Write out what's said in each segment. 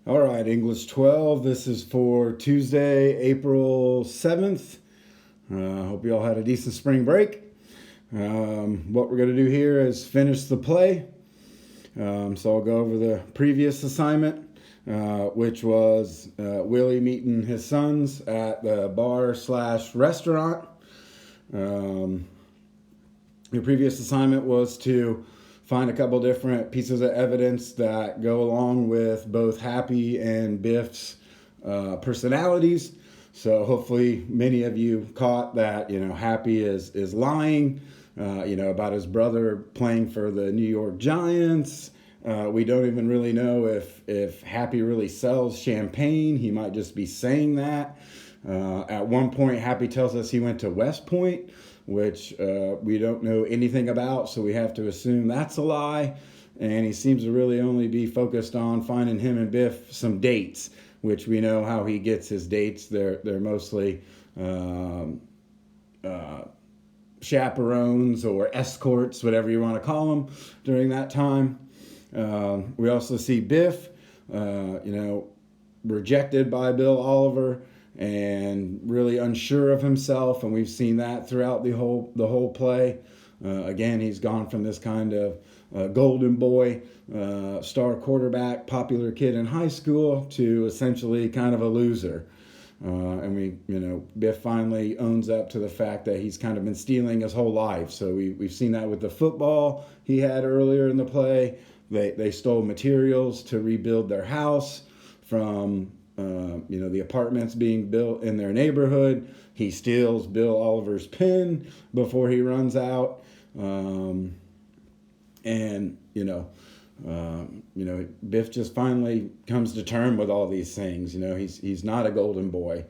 All right, English 12. This is for Tuesday, April 7th. Hope you all had a decent spring break. What we're going to do here is finish the play. So I'll go over the previous assignment, which was Willie meeting his sons at the bar/restaurant. Your previous assignment was to find a couple different pieces of evidence that go along with both Happy and Biff's personalities. So hopefully many of you caught that, Happy is lying, about his brother playing for the New York Giants. We don't even really know if Happy really sells champagne. He might just be saying that. At one point, Happy tells us he went to West Point, which we don't know anything about, so we have to assume that's a lie. And he seems to really only be focused on finding him and Biff some dates, which we know how he gets his dates. They're mostly chaperones or escorts, whatever you want to call them, during that time. We also see Biff, rejected by Bill Oliver and really unsure of himself, and we've seen that throughout the whole play. Again, he's gone from this kind of golden boy, star quarterback, popular kid in high school to essentially kind of a loser. And Biff finally owns up to the fact that he's kind of been stealing his whole life. So we've seen that with the football he had earlier in the play. They stole materials to rebuild their house from the apartments being built in their neighborhood. He steals Bill Oliver's pen before he runs out. Biff just finally comes to terms with all these things. He's not a golden boy.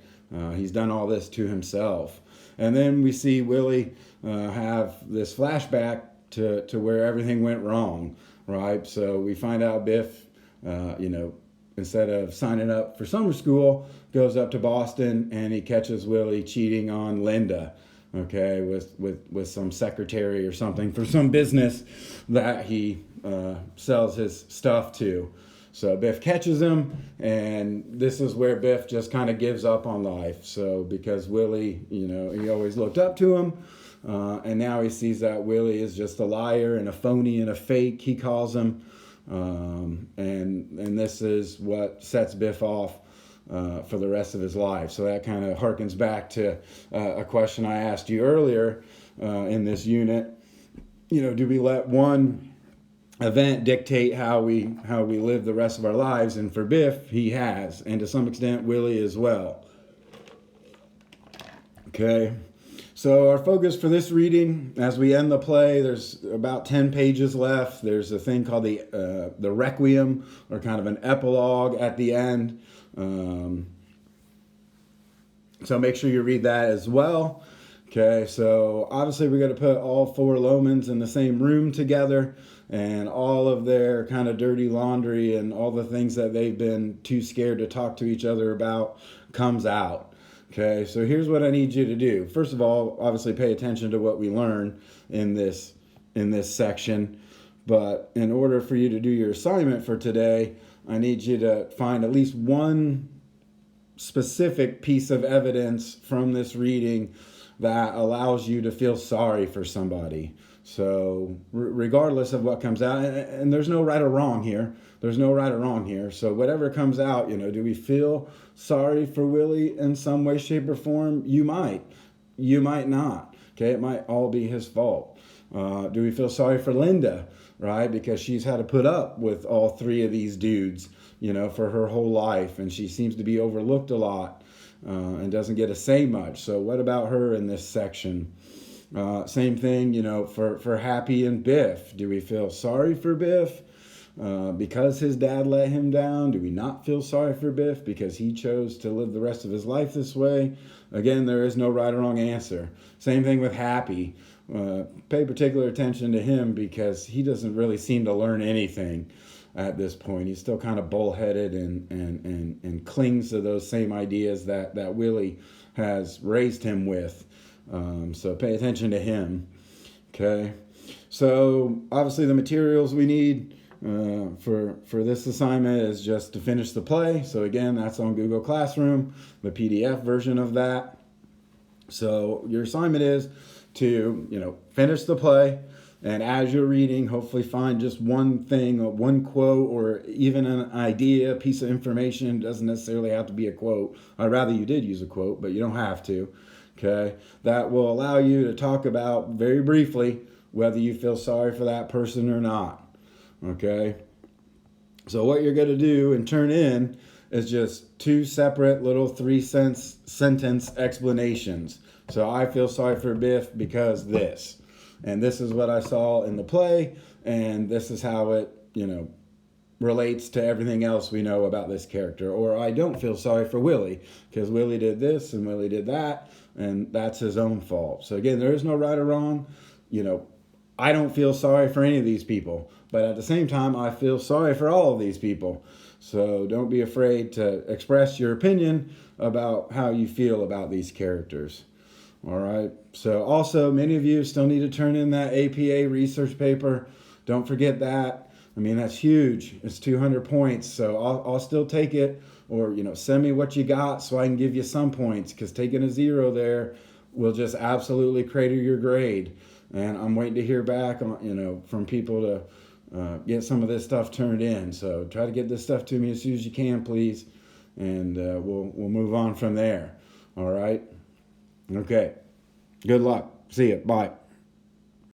He's done all this to himself. And then we see Willie have this flashback to where everything went wrong, right? So we find out Biff, instead of signing up for summer school, goes up to Boston and he catches Willie cheating on Linda, okay, with some secretary or something for some business that he sells his stuff to. So Biff catches him, and this is where Biff just kind of gives up on life. So because Willie, he always looked up to him, and now he sees that Willie is just a liar and a phony and a fake, he calls him. And this is what sets Biff off for the rest of his life. So that kind of harkens back to a question I asked you earlier in this unit. Do we let one event dictate how we live the rest of our lives? And for Biff, he has, and to some extent Willie as well. Okay. So our focus for this reading, as we end the play, there's about 10 pages left. There's a thing called the Requiem, or kind of an epilogue at the end. So make sure you read that as well. Okay, so obviously we're going to put all four Lomans in the same room together, and all of their kind of dirty laundry and all the things that they've been too scared to talk to each other about comes out. Okay, so here's what I need you to do. First of all, obviously pay attention to what we learn in this section. But in order for you to do your assignment for today, I need you to find at least one specific piece of evidence from this reading that allows you to feel sorry for somebody. So regardless of what comes out, and there's no right or wrong here. There's no right or wrong here. So whatever comes out, do we feel sorry for Willie in some way, shape, or form? You might. You might not. Okay, it might all be his fault. Do we feel sorry for Linda, right? Because she's had to put up with all three of these dudes, for her whole life, and she seems to be overlooked a lot and doesn't get to say much. So what about her in this section? Same thing, for Happy and Biff. Do we feel sorry for Biff because his dad let him down? Do we not feel sorry for Biff because he chose to live the rest of his life this way? Again, there is no right or wrong answer. Same thing with Happy. Pay particular attention to him because he doesn't really seem to learn anything at this point. He's still kind of bullheaded and clings to those same ideas that Willie has raised him with. So pay attention to him. Okay. So obviously the materials we need for this assignment is just to finish the play. So again, that's on Google Classroom, the PDF version of that. So your assignment is to, finish the play, and as you're reading, hopefully find just one thing, or one quote, or even an idea, piece of information. It doesn't necessarily have to be a quote. I'd rather you did use a quote, but you don't have to. Okay, that will allow you to talk about very briefly whether you feel sorry for that person or not. Okay, so what you're going to do and turn in is just two separate little 3 sentence explanations. So I feel sorry for Biff because this, and this is what I saw in the play, and this is how it relates to everything else we know about this character. Or I don't feel sorry for Willie because Willie did this and Willie did that, and that's his own fault. So again, there is no right or wrong. I don't feel sorry for any of these people, but at the same time, I feel sorry for all of these people. So don't be afraid to express your opinion about how you feel about these characters. All right. So also, many of you still need to turn in that APA research paper. Don't forget that. I mean, that's huge. It's 200 points. So I'll still take it, or, send me what you got so I can give you some points, because taking a 0 there will just absolutely crater your grade. And I'm waiting to hear back on, from people to get some of this stuff turned in. So try to get this stuff to me as soon as you can, please. And we'll move on from there. All right. Okay. Good luck. See you. Bye.